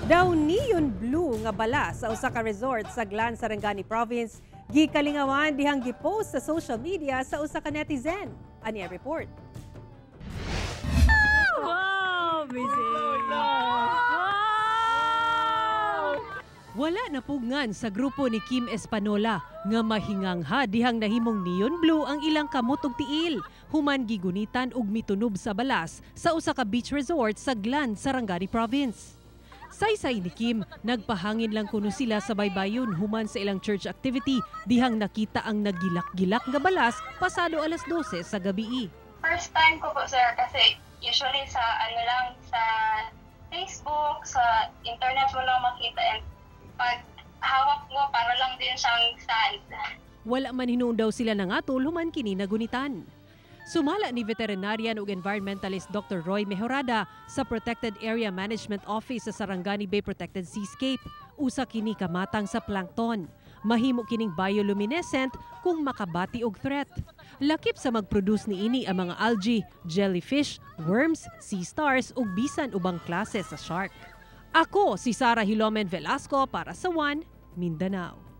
Daw neon blue nga bala sa usa ka resort sa Glan, Sarangani Province gikalingawan dihang gipost sa social media sa usa ka netizen. Ani report. Wow! Wala na pugngan sa grupo ni Kim Espanola nga mahingangha dihang nahimong neon blue ang ilang kamot ug tiil. Human gigunitan ug mitunob sa balas sa usa ka beach resort sa Glan, Sarangani Province. Saysay ni Kim, nagpahangin lang kuno sila sa baybayon human sa ilang church activity dihang nakita ang nagilak-gilak nga balas pasado alas 12 sa gabi. First time ko po, sir, kasi usually sa sa Facebook, sa internet mo lang makita, and pag hawak mo para lang din siyang sand. Wala man hinuon daw sila nangatol human kini nagunitan. Sumala ni veterinarian ug environmentalist Dr. Roy Mejorada sa Protected Area Management Office sa Sarangani Bay Protected Seascape. Usa kini kamatang sa plankton. Mahimo kining bioluminescent kung makabati og threat. Lakip sa mag-produce niini ang mga algae, jellyfish, worms, sea stars ug bisan ubang klase sa shark. Ako si Sara Hilomen Velasco para sa One Mindanao.